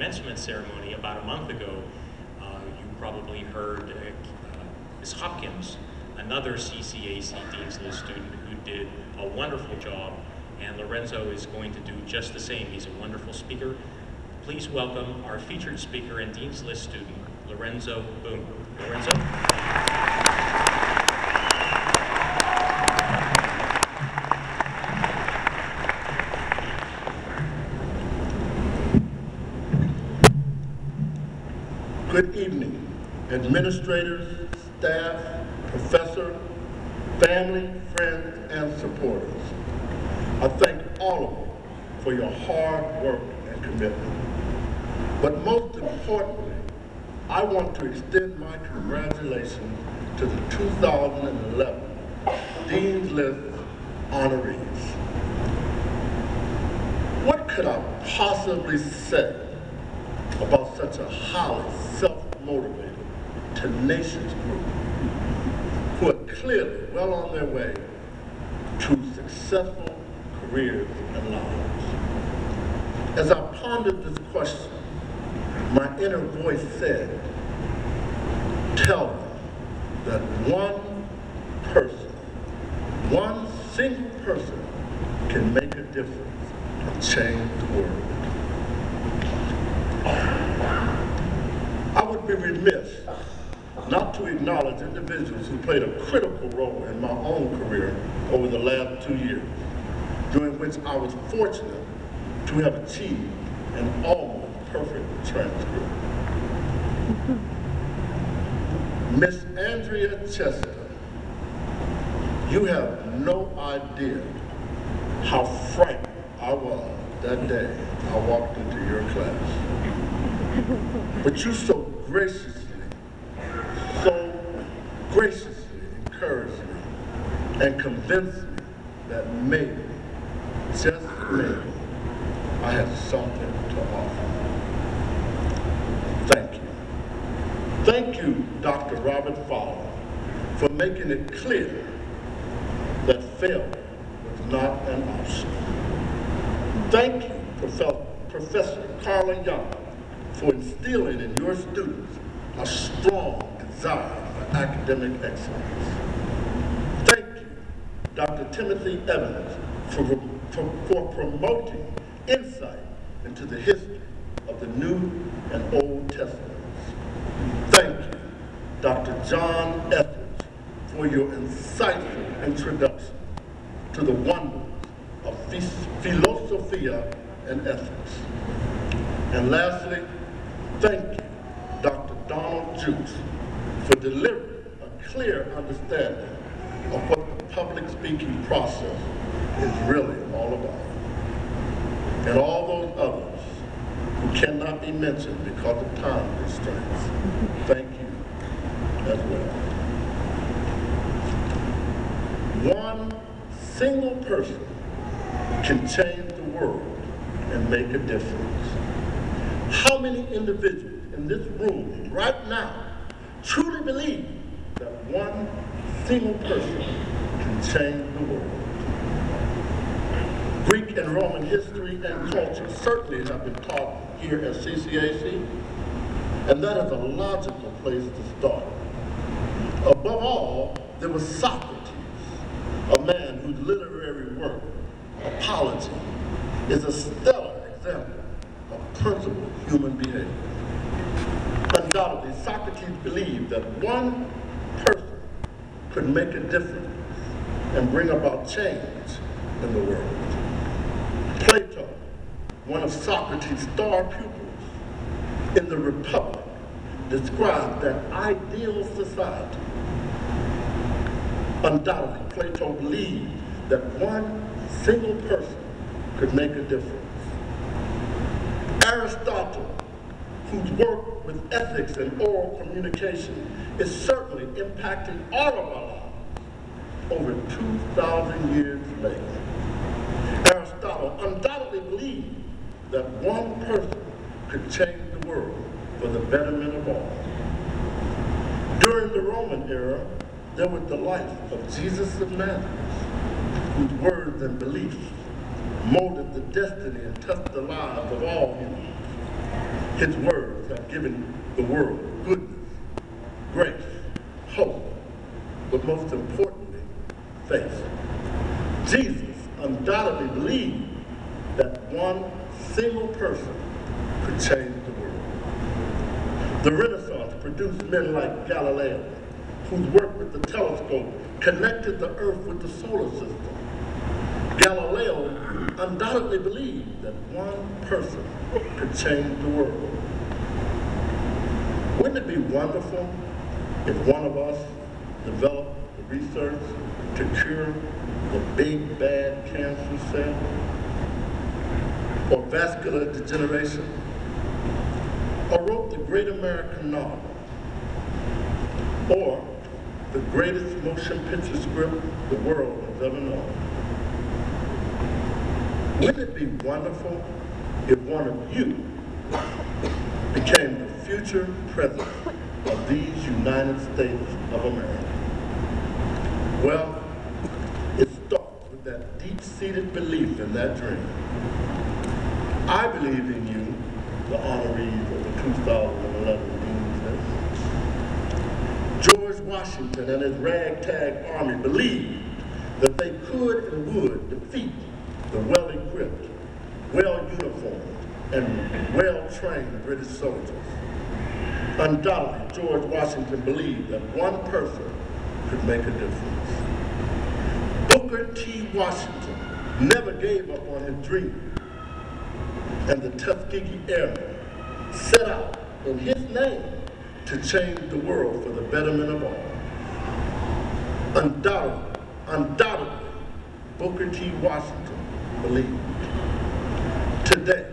commencement ceremony about a month ago, you probably heard Ms. Hopkins, another ccac Dean's List student who did a wonderful job, and Lorenzo is going to do just the same. He's a wonderful speaker. Please welcome our featured speaker and Dean's List student, Lorenzo Boone. Lorenzo? Good evening, administrators, staff, professor, family, friends, and supporters. I thank all of you for your hard work and commitment. But most importantly, I want to extend my congratulations to the 2011 Dean's List honorees. What could I possibly say about such a highly self-motivated, tenacious group who are clearly well on their way to successful careers and lives? As I pondered this question, my inner voice said, tell them that one person, one single person can make a difference and change the world. I would be remiss not to acknowledge individuals who played a critical role in my own career over the last 2 years, during which I was fortunate to have achieved an almost perfect transcript. Miss Andrea Chester, you have no idea how frightened I was that day I walked into your class. But you so graciously encouraged me and convinced me that maybe, just maybe, I had something to offer. Thank you. Thank you, Dr. Robert Fowler, for making it clear that failure was not an option. Thank you, Professor Carla Young, for instilling in your students a strong desire for academic excellence. Thank you, Dr. Timothy Evans, for promoting insight into the history of the New and Old Testaments. Thank you, Dr. John Etheridge, for your insightful introduction to the wonders of philosophia and ethics. And lastly, thank you, Dr. Donald Jukes, for delivering a clear understanding of what the public speaking process is really all about. And all those others who cannot be mentioned because of time restraints, thank you as well. One single person can change the world and make a difference. How many individuals in this room right now truly believe that one single person can change the world? Greek and Roman history and culture certainly have been taught here at CCAC, and that is a logical place to start. Above all, there was Socrates, a man whose literary work, Apology, is a stellar example of principled human behavior. Undoubtedly, Socrates believed that one person could make a difference and bring about change in the world. Plato, one of Socrates' star pupils, in the Republic, described an ideal society. Undoubtedly, Plato believed that one single person could make a difference. Aristotle, whose work with ethics and oral communication is certainly impacting all of our lives over 2,000 years later. Aristotle undoubtedly believed that one person could change the world for the betterment of all. During the Roman era, there was the life of Jesus of Nazareth, whose words and beliefs molded the destiny and touched the lives of all humans. His words have given the world goodness, grace, hope, but most importantly, faith. Jesus undoubtedly believed that one single person could change the world. The Renaissance produced men like Galileo, whose work with the telescope connected the earth with the solar system. Galileo undoubtedly believed that one person could change the world. Wouldn't it be wonderful if one of us developed the research to cure the big bad cancer cell or vascular degeneration, or wrote the great American novel, or the greatest motion picture script the world has ever known? Wouldn't it be wonderful if one of you became the future president of these United States of America? Well, it starts with that deep-seated belief in that dream. I believe in you, the honorees of the 2011 Dean's List. George Washington and his ragtag army believed that they could and would defeat the well-equipped, well-uniformed, and well-trained British soldiers. Undoubtedly, George Washington believed that one person could make a difference. Booker T. Washington never gave up on his dream, and the Tuskegee Airmen set out in his name to change the world for the betterment of all. Undoubtedly, Booker T. Washington believed. Today,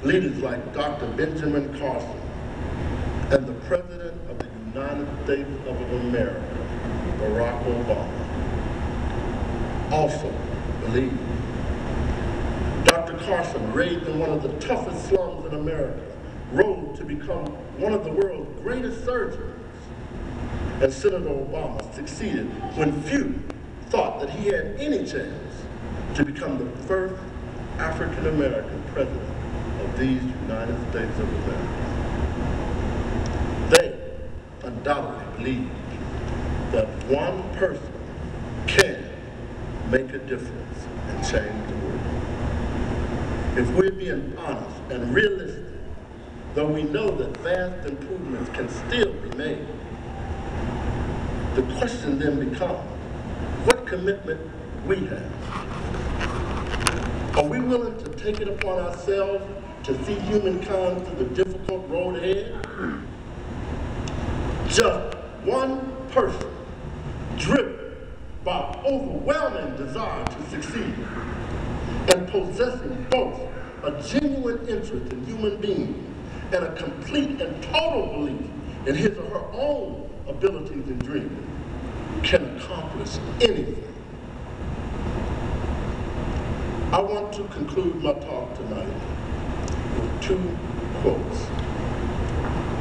leaders like Dr. Benjamin Carson and the President of the United States of America, Barack Obama, also believe. Dr. Carson, raised in one of the toughest slums in America, rose to become one of the world's greatest surgeons. And Senator Obama succeeded when few thought that he had any chance to become the first African-American president of these United States of America. They undoubtedly believe that one person can make a difference and change the world. If we're being honest and realistic, though we know that vast improvements can still be made, the question then becomes, what commitment we have? Are we willing to take it upon ourselves to see humankind through the difficult road ahead? Just one person, driven by overwhelming desire to succeed, and possessing both a genuine interest in human beings and a complete and total belief in his or her own abilities and dreams, can accomplish anything. I want to conclude my talk tonight with two quotes.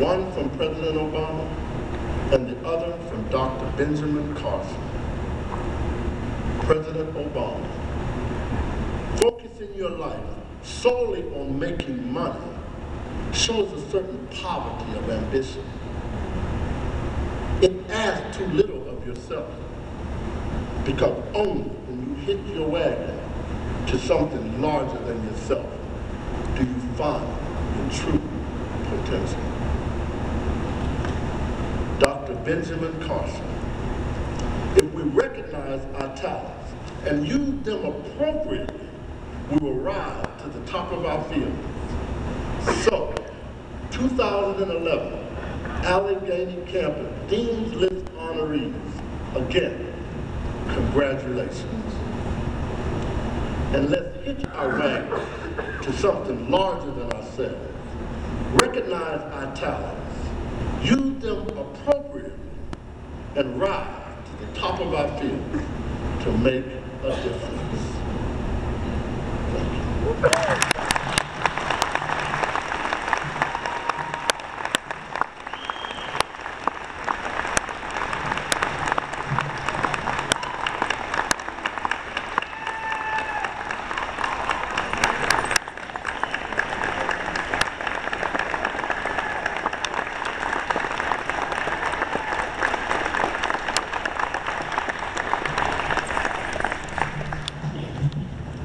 One from President Obama and the other from Dr. Benjamin Carson. President Obama, focusing your life solely on making money shows a certain poverty of ambition. It asks too little of yourself, because only when you hitch your wagon to something larger than yourself do you find your true potential. Dr. Benjamin Carson, if we recognize our talents and use them appropriately, we will rise to the top of our field. So, 2011, Allegheny Campus Dean's List honorees, again, congratulations. And let's hitch our wagon to something larger than ourselves. Recognize our talents, use them appropriately, and rise to the top of our field to make a difference. Thank you.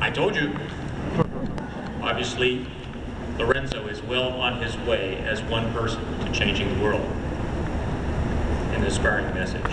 I told you. Obviously, Lorenzo is well on his way as one person to changing the world. An inspiring message.